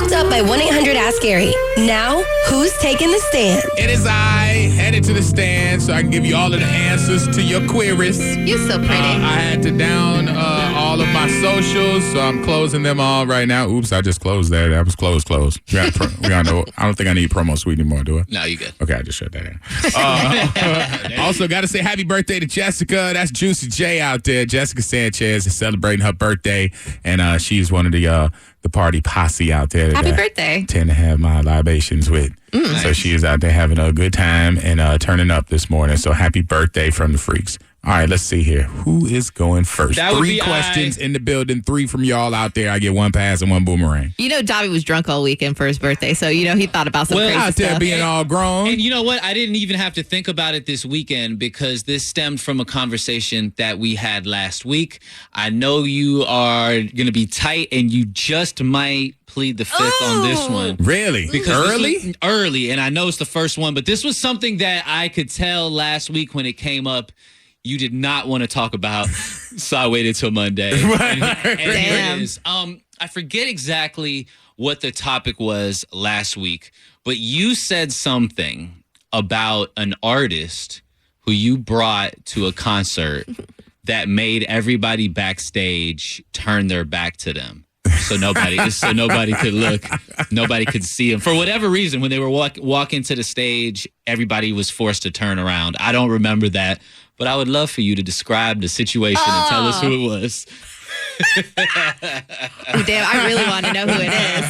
Hooked up by 1-800-ASK-GARY. Now, who's taking the stand? It is I, headed to the stand so I can give you all of the answers to your queries. You're so pretty. I had to down all of my socials, so I'm closing them all right now. Oops, I just closed that. That was closed. We got no, I don't think I need promo suite anymore, do I? No, you good. Okay, I just shut that in. Also, got to say happy birthday to Jessica. That's Juicy J out there. Jessica Sanchez is celebrating her birthday, and she's one of the party posse out there. That Happy birthday. Tend to have my libations with. Nice. So she is out there having a good time and turning up this morning. So happy birthday from the freaks. All right, let's see here. Who is going first? That would 3 be questions in the building. 3 from y'all out there. I get 1 pass and 1 boomerang. You know, Davy was drunk all weekend for his birthday, so he thought about some crazy out there stuff. being all grown. And you know what? I didn't even have to think about it this weekend because this stemmed from a conversation that we had last week. I know you are going to be tight and you just might plead the fifth on this one. Really? Because early, and I know it's the first one, but this was something that I could tell last week when it came up. You did not want to talk about, so I waited till Monday. And here it is. I forget exactly what the topic was last week, but you said something about an artist who you brought to a concert that made everybody backstage turn their back to them. So nobody could look, nobody could see them. For whatever reason, when they were walking to the stage, everybody was forced to turn around. I don't remember that, but I would love for you to describe the situation and tell us who it was. Damn, I really want to know who it is.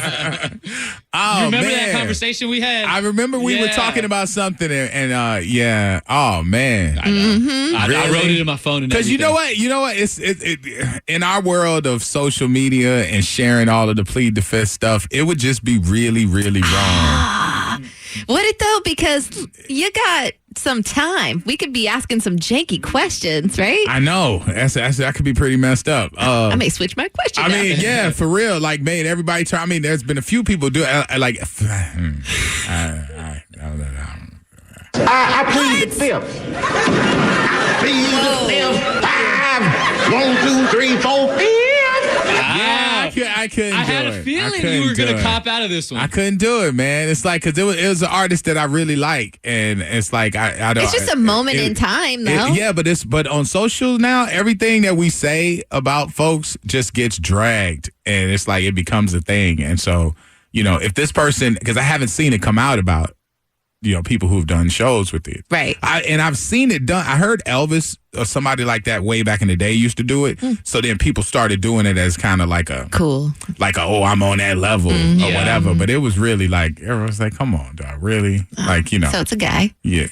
Oh, Remember man. that conversation we had? I remember we were talking about something and yeah. Oh, man. I know. I wrote it in my phone. Because you know what? It's in our world of social media and sharing all of the Plead the Fifth stuff, it would just be really, really wrong. Would it though? Because you got some time. We could be asking some janky questions, right? I know. That could be pretty messed up. I may switch my question. I mean, yeah, for real. Like, made everybody try. I mean, there's been a few people do it. Like, I plead the fifth. Plead the fifth. 5, 1, 2, 3, 4, 5. Yeah, I couldn't. I had a feeling you were going to cop out of this one. I couldn't do it, man. It's like because it was an artist that I really like, and it's like I don't. It's just a moment in time, though. Yeah, but on social now, everything that we say about folks just gets dragged, and it's like it becomes a thing. And so, if this person, because I haven't seen it come out about, people who've done shows with it. Right. And I've seen it done. I heard Elvis or somebody like that way back in the day used to do it. So then people started doing it as kind of like a cool, like I'm on that level or whatever. But it was really like, everyone's like, come on, dog, really? So it's a guy. Yeah.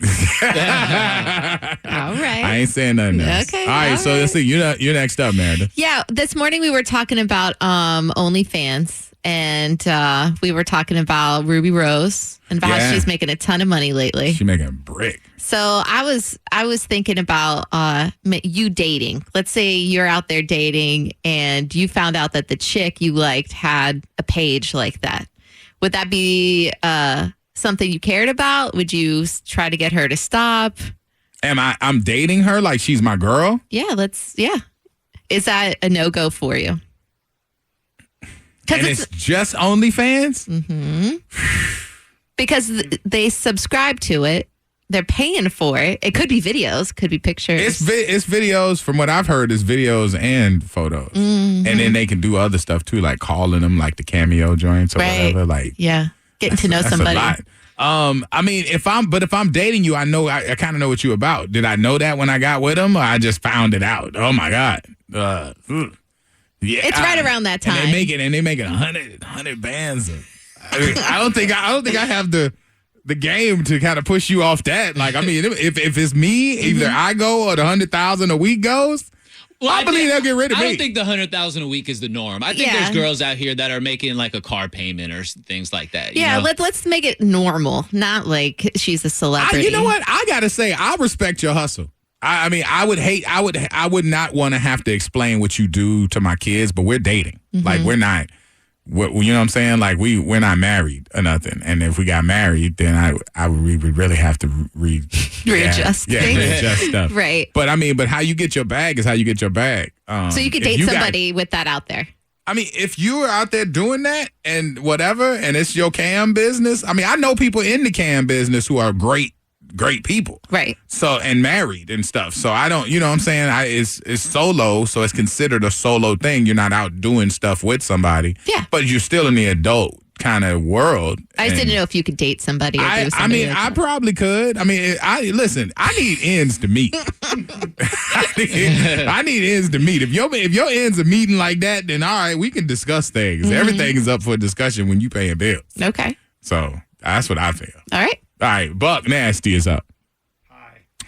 All right. I ain't saying nothing else. Okay. All right. So let's see. You're next up, Meredith. Yeah. This morning we were talking about OnlyFans. And we were talking about Ruby Rose and about how she's making a ton of money lately. She's making a brick. So I was thinking about you dating. Let's say you're out there dating and you found out that the chick you liked had a page like that. Would that be something you cared about? Would you try to get her to stop? I'm dating her like she's my girl? Yeah. Is that a no-go for you? And it's just OnlyFans? Mm-hmm. Because they subscribe to it. They're paying for it. It could be videos, could be pictures. It's videos. From what I've heard, it's videos and photos. Mm-hmm. And then they can do other stuff too, like calling them, like the cameo joints or whatever. Like, getting to know somebody. That's a lot. I mean, if I'm dating you, I know I kind of know what you're about. Did I know that when I got with him, or I just found it out? Oh my God. Yeah, it's right around that time. And they making 100 bands. I don't think I have the game to kind of push you off that. Like, I mean, if it's me, either I go or the 100,000 a week goes. Well, I believe they'll get rid of me. I don't think the 100,000 a week is the norm. I think there's girls out here that are making like a car payment or things like that. Let's make it normal, not like she's a celebrity. You know what? I gotta say, I respect your hustle. I mean, I would not want to have to explain what you do to my kids, but we're dating. Mm-hmm. Like, we're not, you know what I'm saying? Like, we're not married or nothing. And if we got married, then we would really have to readjust things. Readjust stuff. Right. But I mean, how you get your bag is how you get your bag. So you could date somebody with that out there. I mean, if you are out there doing that and whatever, and it's your cam business, I mean, I know people in the cam business who are great people. Right. So, and married and stuff. So I don't, you know what I'm saying? It's solo, so it's considered a solo thing. You're not out doing stuff with somebody. Yeah. But you're still in the adult kind of world. I just didn't know if you could date somebody or do something. I mean, I probably could. I mean, listen, I need ends to meet. I need ends to meet. If your ends are meeting like that, then all right, we can discuss things. Mm-hmm. Everything is up for discussion when you paying bills. Okay. So that's what I feel. All right. All right, Buck Nasty is up.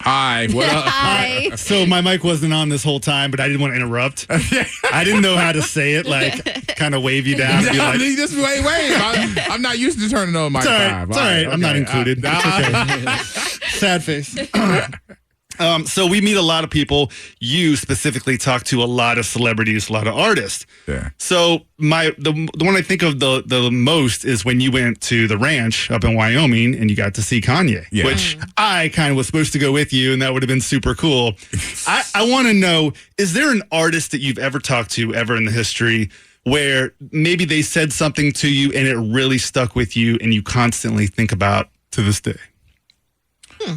Hi. What up? Hi. So my mic wasn't on this whole time, but I didn't want to interrupt. I didn't know how to say it, like kind of wave you down. And be like, just wave. I'm not used to turning on my five. It's all right. I'm not included. Okay. Sad face. So we meet a lot of people. You specifically talk to a lot of celebrities, a lot of artists. Yeah. So the one I think of the most is when you went to the ranch up in Wyoming and you got to see Kanye, which I kind of was supposed to go with you, and that would have been super cool. I want to know, is there an artist that you've ever talked to ever in the history where maybe they said something to you and it really stuck with you and you constantly think about to this day?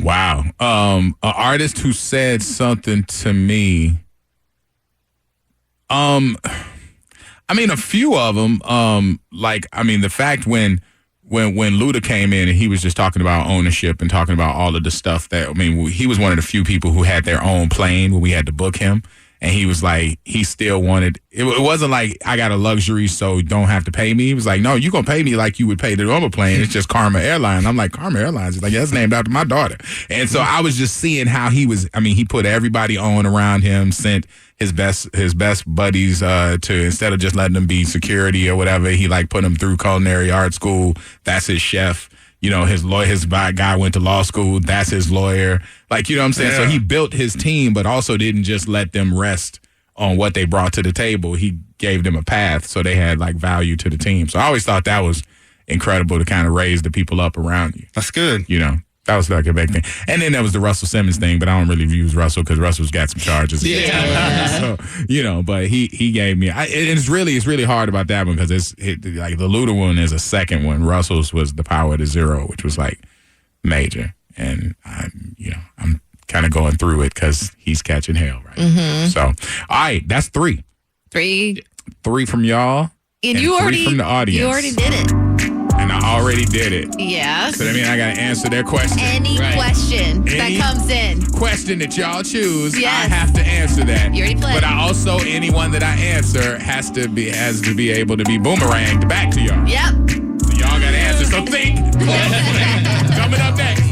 Wow. An artist who said something to me. I mean, a few of them. The fact when Luda came in and he was just talking about ownership and talking about all of the stuff that, I mean, he was one of the few people who had their own plane when we had to book him. And he was like, he still wanted, it wasn't like I got a luxury so you don't have to pay me. He was like, no, you're going to pay me like you would pay the normal plane. It's just Karma Airlines. I'm like, Karma Airlines? He's like, yeah, it's named after my daughter. And so I was just seeing how he was, I mean, he put everybody on around him, sent his best buddies to, instead of just letting them be security or whatever, he like put them through culinary art school. That's his chef. You know, his guy went to law school. That's his lawyer. Like, you know what I'm saying? Yeah. So he built his team, but also didn't just let them rest on what they brought to the table. He gave them a path so they had like value to the team. So I always thought that was incredible to kind of raise the people up around you. That's good. You know, that was like a big thing. And then there was the Russell Simmons thing, but I don't really use Russell because Russell's got some charges. Yeah. So, you know, but he gave me, it's really hard about that one because like the Luda one is a second one. Russell's was the Power to Zero, which was like major. And I'm kind of going through it because he's catching hell right now. So, all right, that's three. Three from y'all. And you already from the audience. You already did it. And I already did it. Yeah. So that means I got to answer their question. Any question that comes in. Question that y'all choose, yes. I have to answer that. You already played. But I also, anyone that I answer has to be able to be boomeranged back to y'all. Yep. So y'all got to answer. So think. Coming up next.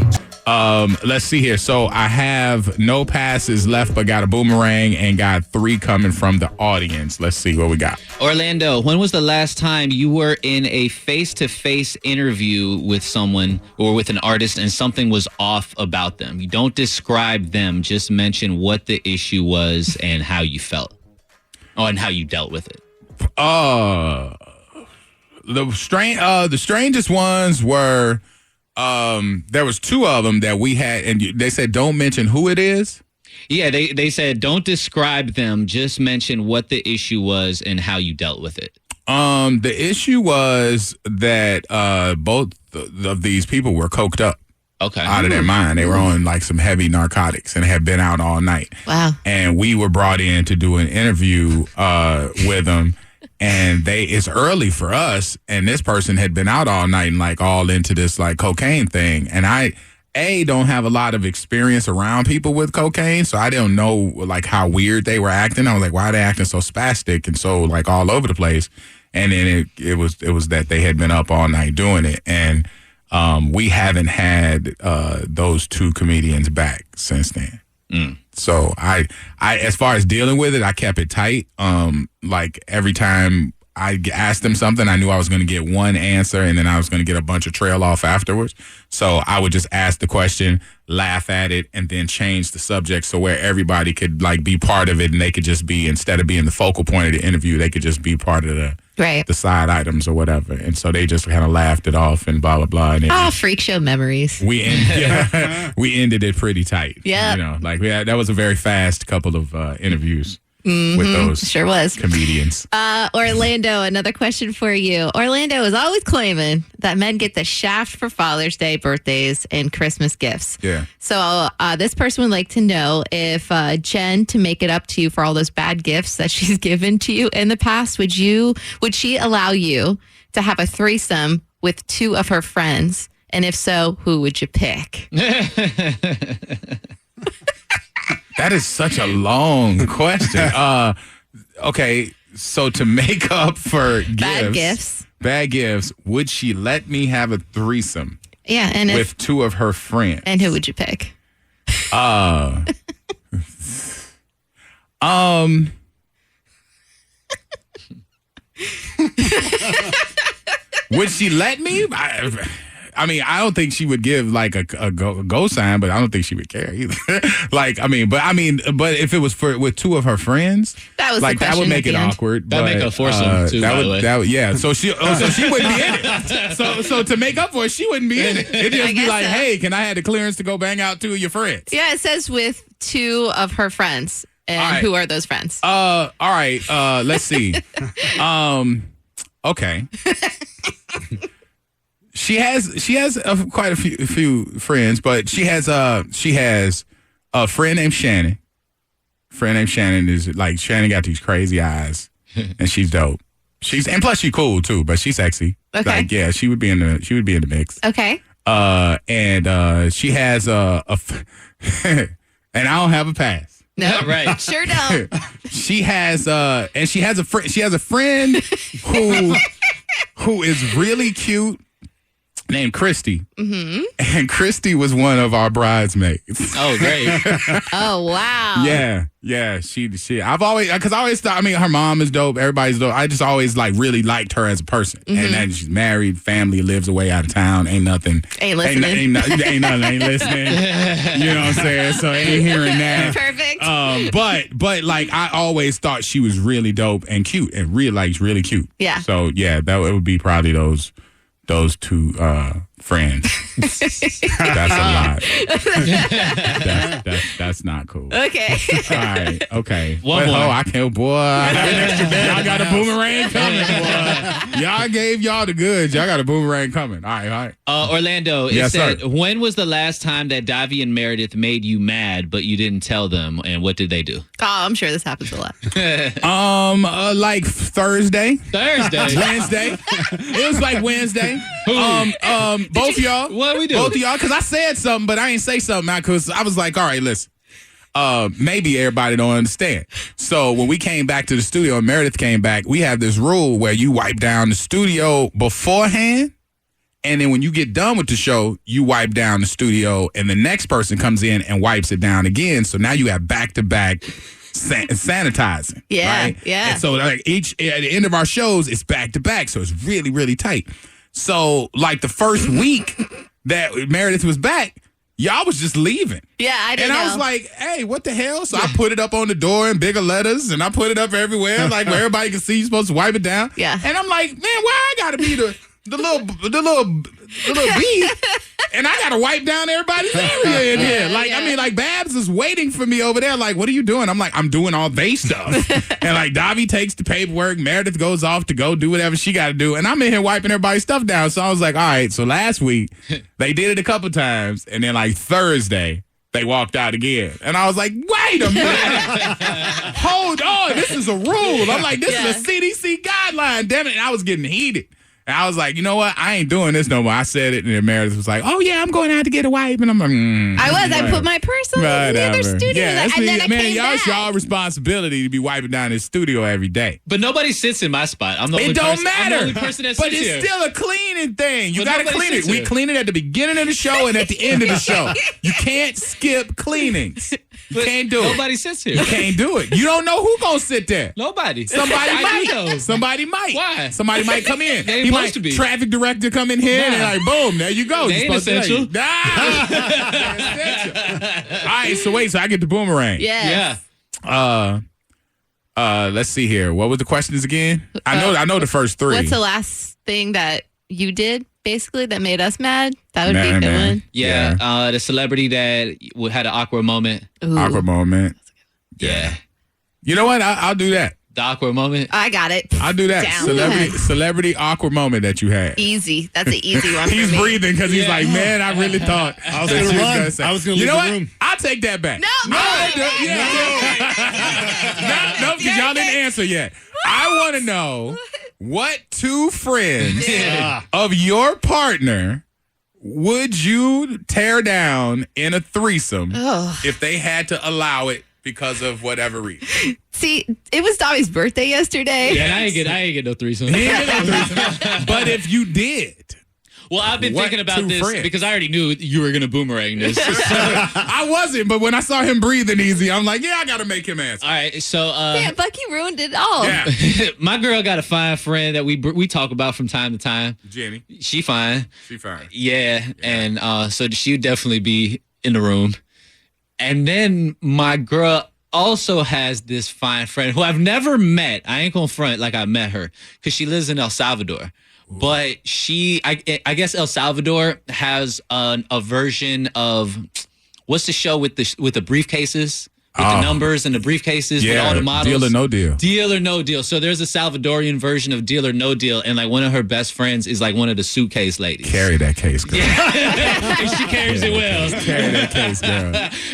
Let's see here. So I have no passes left, but got a boomerang and got 3 coming from the audience. Let's see what we got. Orlando, when was the last time you were in a face-to-face interview with someone or with an artist and something was off about them? You don't describe them, just mention what the issue was and how you felt. Oh, and how you dealt with it. The strangest ones were there was 2 of them that we had, and they said don't mention who it is. Yeah, they said don't describe them, just mention what the issue was and how you dealt with it. The issue was that both of these people were coked up. Okay. Out of their mind. They were on like some heavy narcotics and had been out all night. Wow. And we were brought in to do an interview with them. And it's early for us, and this person had been out all night and like all into this like cocaine thing. And I don't have a lot of experience around people with cocaine, so I didn't know like how weird they were acting. I was like, why are they acting so spastic and so like all over the place? And then it was that they had been up all night doing it, and we haven't had those 2 comedians back since then. So I as far as dealing with it, I kept it tight. Like every time I asked them something, I knew I was going to get one answer and then I was going to get a bunch of trail off afterwards. So I would just ask the question, laugh at it, and then change the subject so where everybody could like be part of it, and they could just be, instead of being the focal point of the interview, they could just be part of the side items or whatever. And so they just kind of laughed it off and blah, blah, blah. And freak show memories. We ended it pretty tight. Yeah. You know, like that was a very fast couple of interviews. with those Sure was. comedians. Orlando, another question for you. Orlando is always claiming that men get the shaft for Father's Day, birthdays, and Christmas gifts. Yeah. So this person would like to know if Jen, to make it up to you for all those bad gifts that she's given to you in the past, would she allow you to have a threesome with 2 of her friends? And if so, who would you pick? That is such a long question. Okay, so to make up for bad gifts, would she let me have a threesome? Yeah, and with 2 of her friends. And who would you pick? Would she let me? I mean, I don't think she would give like a go sign, but I don't think she would care either. But if it was with 2 of her friends, that was like that would make it awkward. That would make a foursome too. That would, yeah. So she wouldn't be in it. So to make up for it, she wouldn't be in it. It'd just be like, hey, can I have the clearance to go bang out 2 of your friends? Yeah, it says with 2 of her friends, and who are those friends? All right. Let's see. Okay. She has quite a few friends, but she has a friend named Shannon. Shannon got these crazy eyes, and she's dope. And plus she's cool too, but she's sexy. Okay. Like, yeah, she would be in the mix. Okay. And she has and I don't have a pass. No, right. Sure don't. She has a friend who is really cute, named Christy. Mm-hmm. And Christy was one of our bridesmaids. Oh, great. Oh, wow. Yeah. She. I've always, because I always thought, her mom is dope. Everybody's dope. I just always really liked her as a person. Mm-hmm. And then she's married, family, lives away out of town. Ain't nothing. Ain't listening. Ain't nothing. Ain't listening. You know what I'm saying? So ain't hearing that. Perfect. But I always thought she was really dope and cute and really cute. Yeah. So yeah, it would be probably those 2 friends. That's a lot. That's not cool. Okay. All right. Okay. One more. I can't, boy. Y'all got a boomerang coming, boy. Y'all gave y'all the goods. Y'all got a boomerang coming. All right. Orlando, it Yes, said, sir. when was the last time that Davy and Meredith made you mad, but you didn't tell them, and what did they do? Oh, I'm sure this happens a lot. Like Thursday. Wednesday. It was like Wednesday. Both y'all. What we do? Both of y'all, because I said something, but I ain't say something now because I was like, all right, listen. Maybe everybody don't understand. So when we came back to the studio and Meredith came back, we have this rule where you wipe down the studio beforehand, and then when you get done with the show, you wipe down the studio, and the next person comes in and wipes it down again. So now you have back-to-back sanitizing. Yeah, right? yeah. And so at the end of our shows, it's back-to-back, so it's really tight. So like the first week that Meredith was back, y'all was just leaving. Yeah, I didn't know. And I was like, hey, what the hell? So I put it up on the door in bigger letters, and I put it up everywhere, like where everybody can see you're supposed to wipe it down. Yeah. And I'm like, man, why I gotta be the little bee, and I gotta wipe down everybody's area in here. Like Babs is waiting for me over there. Like, what are you doing? I'm like, I'm doing all they stuff. And like Davy takes the paperwork, Meredith goes off to go do whatever she got to do, and I'm in here wiping everybody's stuff down. So I was like, all right. So last week they did it a couple times, and then like Thursday they walked out again, and I was like, wait a minute, hold on, this is a rule. I'm like, this is a CDC guideline, damn it. And I was getting heated. And I was like, you know what? I ain't doing this no more. I said it, and then Meredith was like, oh, yeah, I'm going out to get a wipe. And I'm like, I put my purse on their studio. Yeah, and then I came y'all's back. y'all responsibility to be wiping down this studio every day. But nobody sits in my spot. I'm the only It don't person. matter. I'm the only person that But sits it's here. still a cleaning thing. You But got to nobody clean it. sits We here. clean it at the beginning of the show and at the end of the show. You can't skip cleanings. You can't do it. Nobody sits here. You can't do it. You don't know who's going to sit there. Nobody. Somebody I do know. might. Somebody might. Why? Somebody might come in. They ain't He supposed might to be. traffic director come in here and like, boom, there you go. They You're ain't supposed to- essential. Nah. They're essential. All right, so wait, so I get the boomerang. Yes. Yeah. Let's see here. What was the questions again? I know the first 3. What's the last thing that you did, basically, that made us mad? That would be a good Man. one. Yeah. The celebrity that had an awkward moment. Ooh. Awkward moment. Yeah. You know what? I'll do that. The awkward moment. I got it. I'll do that. Down. Celebrity awkward moment that you had. Easy. That's an easy one. He's for me. breathing because he's like, man, I really thought I was going to run. I was going to leave the room. I'll take that back. No. No, because y'all didn't answer yet. I want to know what two friends of your partner would you tear down in a threesome if they had to allow it because of whatever reason? See, it was Davy's birthday yesterday. Yeah, and I ain't get no threesome. But if you did. Well, I've been thinking about this friends? because I already knew you were going to boomerang this. I wasn't, but when I saw him breathing easy, I'm like, yeah, I got to make him answer. All right, so Yeah, Bucky ruined it all. Yeah. my girl got a fine friend that we talk about from time to time. Jenny. She fine. She fine. Yeah. And so she would definitely be in the room. And then my girl also has this fine friend who I've never met. I ain't gonna front like I met her because she lives in El Salvador. Ooh. But I guess El Salvador has a version of what's the show with the briefcases? With the numbers and the briefcases with all the models. Deal or No Deal. Deal or No Deal. So there's a Salvadorian version of Deal or No Deal, and like one of her best friends is like one of the suitcase ladies. Carry that case, girl. And she carries it well. Carry that case, girl.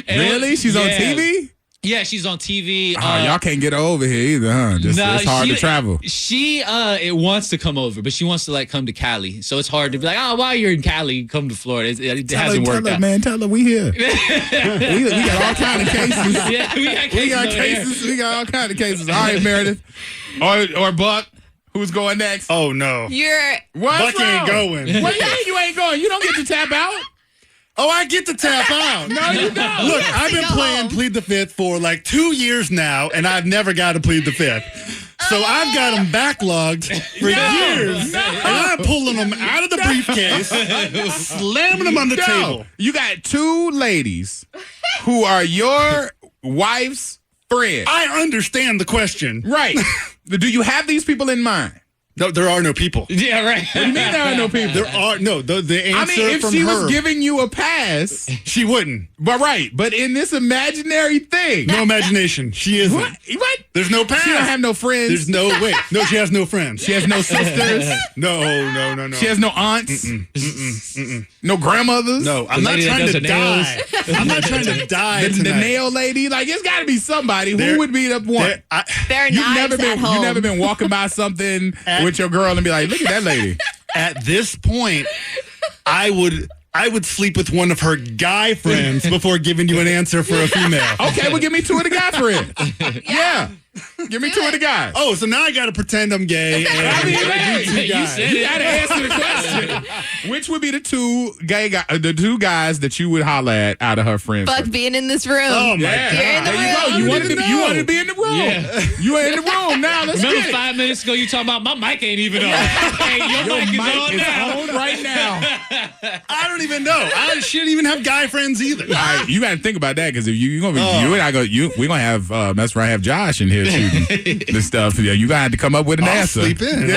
Really? She's on TV? Yeah, she's on TV. Y'all can't get her over here either, huh? It's hard to travel. She it wants to come over, but she wants to like come to Cali. So it's hard to be like, while you're in Cali, come to Florida. It hasn't worked out. Man, tell her we here. we got all kind of cases. Yeah, we got cases. We got all kind of cases. All right, Meredith. Or Buck. Who's going next? Oh, no. Buck ain't going. What you ain't going? You don't get to tap out. Oh, I get to tap out. No, you don't. Look, I've been playing Plead the Fifth for like 2 years now, and I've never got to Plead the Fifth. So I've got them backlogged for years, and I'm pulling them out of the briefcase, slamming them on the table. You got two ladies who are your wife's friends. I understand the question. Right. Do you have these people in mind? No, there are no people. Yeah, right. What do you mean there are no people? There are no. The answer I mean, if from she her, was giving you a pass, she wouldn't. But in this imaginary thing, no imagination. She isn't. What? There's no pass. She don't have no friends. There's no way. No, she has no friends. She has no sisters. No. She has no aunts. No grandmothers. No, I'm not trying to die. I'm not trying to die. The nail lady, like it's got to be somebody. Who would be the one? You've never been walking by something with your girl and be like, look at that lady. At this point, I would sleep with one of her guy friends before giving you an answer for a female. Okay, well, give me two of the guy friends. Yeah. Give me two of the guys. Oh, so now I got to pretend I'm gay. I mean, hey, you got to answer the question. Which would be the two guys that you would holler at out of her friends? Buck being in this room. Oh my God! You're in the room. You go. You wanted to be in the room. Yeah. You are in the room now. Let's Remember get it. 5 minutes ago you talking about my mic ain't even on. Hey, your mic is on right now. I don't even know. I shouldn't even have guy friends either. All right, you got to think about that because if you're gonna be you and I go, we're gonna have that's right. Have Josh in here shooting this stuff. Yeah, you gotta have to come up with an answer. Sleep in.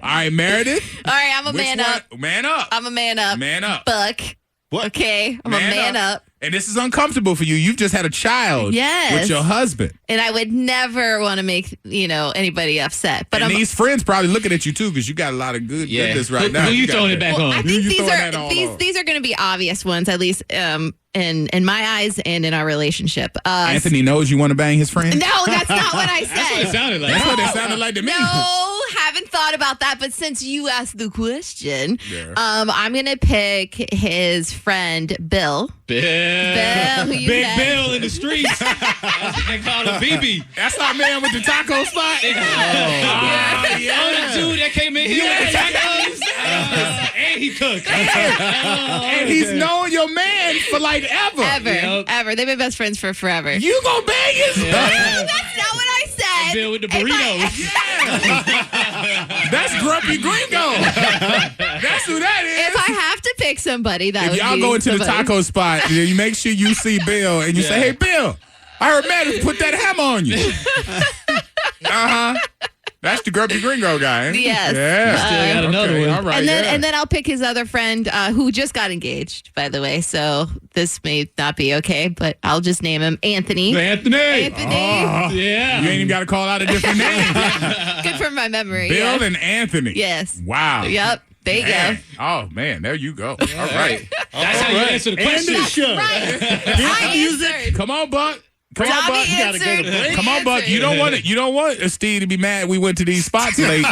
All right, Meredith. All right, I'm a man up. Man up. I'm a man up. Man up. Buck. What? Okay, I'm a man up. And this is uncomfortable for you. You've just had a child with your husband. And I would never want to make, anybody upset. But these friends probably looking at you too because you got a lot of goodness right now. Who you throwing it back on? I think these are going to be obvious ones, at least in my eyes and in our relationship. Anthony knows you want to bang his friend? No, that's not what I said. That's what it sounded like. That's what it sounded like to me. No, haven't thought about that. But since you asked the question, I'm going to pick his friend, Bill. Bill, who you Big met. Bill in the streets. That's what they call him, BB. That's our man with the taco spot. Oh, the dude that came in here with the tacos. And he cooked. And he's known your man for like ever. Ever. They've been best friends for forever. You gonna bang his? That's not what I said. Bill with the burritos. That's Grumpy Gringo. That's who that is. If I have to pick somebody, if y'all go into the taco spot, you make sure you see Bill and you say, "Hey, Bill, I heard Meredith put that hammer on you." That's the Grumpy Gringo guy. Ain't he? Yes. Yeah. Still got another one. All right. And then I'll pick his other friend who just got engaged, by the way. So this may not be okay, but I'll just name him Anthony. Anthony. Yeah. You ain't even got to call out a different name. Good for my memory. Bill yeah. and Anthony. Yes. Wow. Yep. There you Man. go. Oh, man. There you go. All right. That's how you answer the question. End of the show. Right. I answered. Come on, Buck. Come on, Dobby Buck. You gotta go to answered. break. Come on, Buck. You don't want Steve to be mad we went to these spots late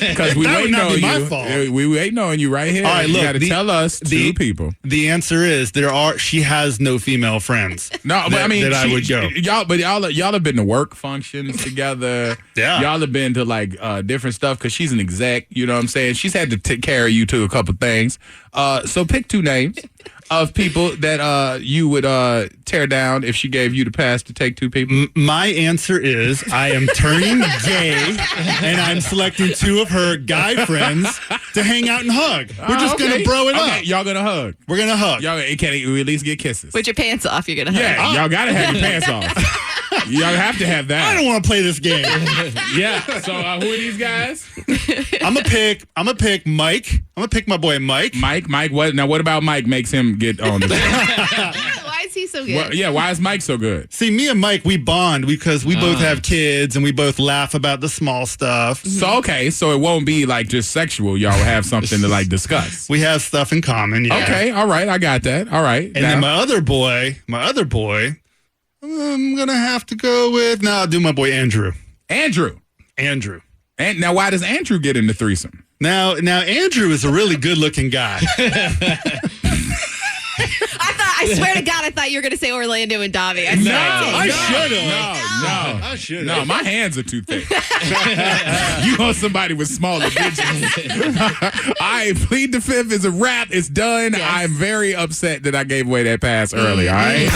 because we That would waiting not on be my you. fault. We waiting on you right here. All right, you look, got to tell us two people. The answer is she has no female friends. No, but I mean, I would go. Y'all have been to work functions together. Yeah. Y'all have been to like different stuff because she's an exec. You know what I'm saying? She's had to take care of you to a couple things. So pick two names of people that you would tear down if she gave you the pass to take two people. My answer is I am turning gay, and I'm selecting two of her guy friends to hang out and hug. We're just gonna bro it up. Y'all gonna hug. We're gonna hug. Y'all can we at least get kisses? With your pants off, you're gonna hug. Yeah, y'all gotta have your pants off. Y'all have to have that. I don't want to play this game. Yeah. So who are these guys? I'm gonna pick Mike. I'm gonna pick my boy Mike. Mike. What about Mike makes him get on the Why is he so good? why is Mike so good? See, me and Mike, we bond because we both have kids and we both laugh about the small stuff. So it won't be like just sexual. Y'all will have something to like discuss. We have stuff in common. Yeah. Okay, all right, I got that. All right. And then my other boy, I'm gonna have to go with. No, I'll do my boy Andrew. Andrew. And now, why does Andrew get in the threesome? Now Andrew is a really good-looking guy. I swear to God, I thought you were going to say Orlando and Davy. I should have. No, my hands are too thick. You want somebody with smaller digits. I Plead the Fifth is a wrap. It's done. Yes. I'm very upset that I gave away that pass early. All right.